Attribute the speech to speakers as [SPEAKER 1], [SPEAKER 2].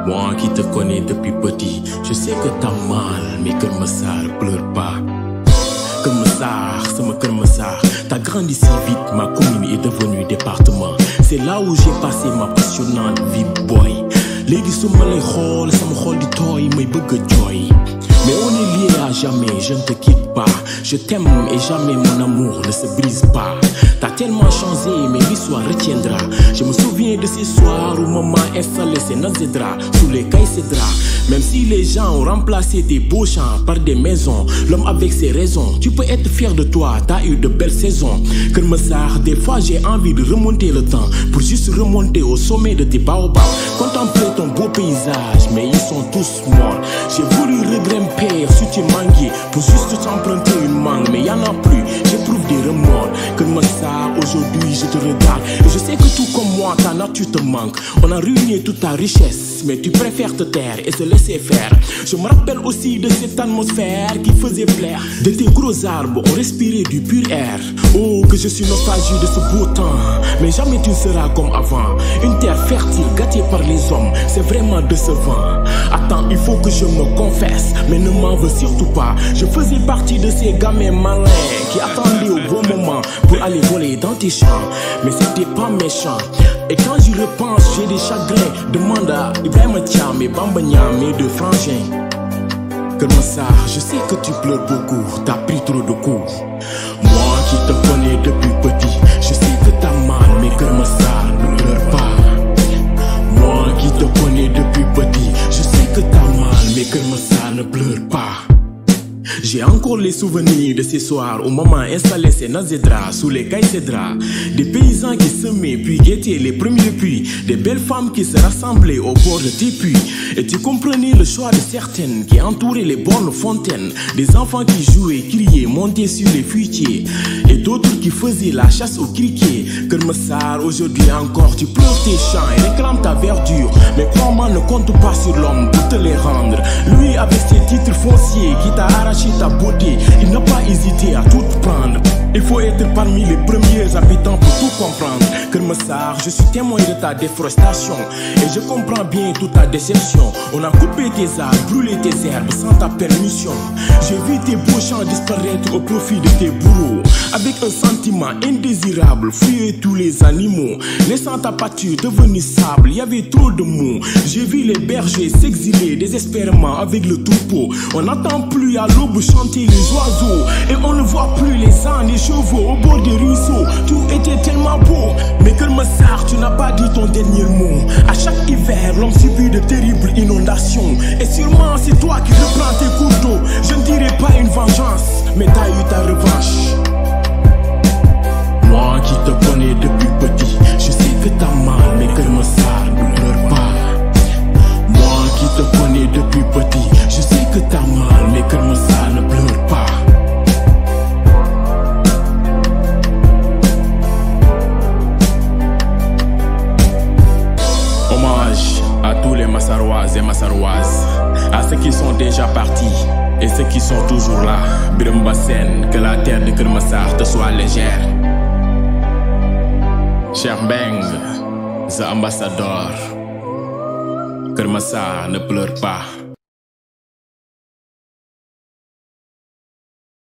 [SPEAKER 1] Moi qui te connais depuis petit, je sais que t'as mal, mais Keur Massar pleure pas. Keur Massar, sama Keur Massar, t'as grandi si vite, ma commune est devenue département. C'est là où j'ai passé ma passionnante vie boy. Légui suma lay xool sama xol di tooy may bëgg a jooy. Mais on est liés à jamais, je ne te quitte pas. Je t'aime et jamais mon amour ne se brise pas. T'as tellement changé, mais l'histoire retiendra. Je me souviens de ces soirs où maman installait ses nazédras sous les cailles cédras. Même si les gens ont remplacé tes beaux champs par des maisons, l'homme avec ses raisons, tu peux être fier de toi, t'as eu de belles saisons. Keur Massar, des fois j'ai envie de remonter le temps pour juste remonter au sommet de tes baobabs. Contempler ton beau paysage, mais ils sont tous morts. J'ai voulu regrimper sur tes manguiers pour juste t'emprunter une mangue, mais y'en a plus, j'éprouve des remords. Keur Massar, aujourd'hui je te regarde et je sais que tout comme moi, ta nature te manque. On a ruiné toute ta richesse, mais tu préfères te taire et se laisser faire. Je me rappelle aussi de cette atmosphère qui faisait plaire. De tes gros arbres, on respirait du pur air. Oh, que je suis nostalgique de ce beau temps, mais jamais tu ne seras comme avant. Une terre fertile, gâtée par les hommes, c'est vraiment décevant. Attends, il faut que je me confesse, mais ne m'en veux surtout pas. Je faisais partie de ces gamins malins qui attendaient au bon moment pour aller voler dans tes champs, mais c'était pas méchant. Et quand j'y repense, j'ai des chagrins. Demande à Ibrahima Thiam et Bamba Niam, mes deux frangins. Keur Massar, je sais que tu pleures beaucoup, t'as pris trop de coups. Moi qui te connais depuis petit, je sais que t'as mal, mais Keur Massar ne pleure pas. Moi qui te connais depuis petit, je sais que t'as mal, mais Keur Massar ne pleure pas. J'ai encore les souvenirs de ces soirs où maman installait ses nazédras sous les cailles cédras. Des paysans qui semaient puis guettaient les premiers puits. Des belles femmes qui se rassemblaient au bord de tes puits. Et tu comprenais le choix de certaines qui entouraient les bornes fontaines. Des enfants qui jouaient, criaient, montaient sur les fuitiers. Et d'autres qui faisaient la chasse aux criquets. Keur Massar, aujourd'hui encore tu pleures tes champs et réclames ta verdure. Mais crois-moi, ne compte pas sur l'homme pour te les rendre. Lui avec ses titres fonciers qui t'a arraché ta beauté, il n'a pas hésité à tout prendre. Il faut être parmi les premiers habitants pour tout comprendre. Keur Massar, je suis témoin de ta déforestation et je comprends bien toute ta déception. On a coupé tes arbres, brûlé tes herbes sans ta permission. J'ai vu tes beaux champs disparaître au profit de tes bourreaux. Avec un sentiment indésirable, fuyer tous les animaux, laissant ta pâture devenir sable, il y avait trop de mots. J'ai vu les bergers s'exiler désespérément avec le troupeau. On n'entend plus à l'aube chanter les oiseaux et on ne voit plus les ânes, les chevaux au bord des ruisseaux. Tout était tellement beau, mais Keur Massar, tu n'as pas dit ton dernier mot. À chaque hiver, l'homme subit de terribles inondations et sûrement c'est toi qui reprends tes cours d'eau. Je ne dirais pas une vengeance, mais t'as eu ta revanche. Moi qui te connais depuis petit, je sais que t'as mal, mais Keur Massar ne pleure pas. Moi qui te connais depuis petit, je sais que t'as mal, mais Keur Massar ne pleure pas. Hommage à tous les Massaroises et Massaroises, à ceux qui sont déjà partis et ceux qui sont toujours là. Birame Bassène, que la terre de Keur Massar te soit légère. Cheikh Mbeng, the ambassador. Keur Massar ne pleure pas.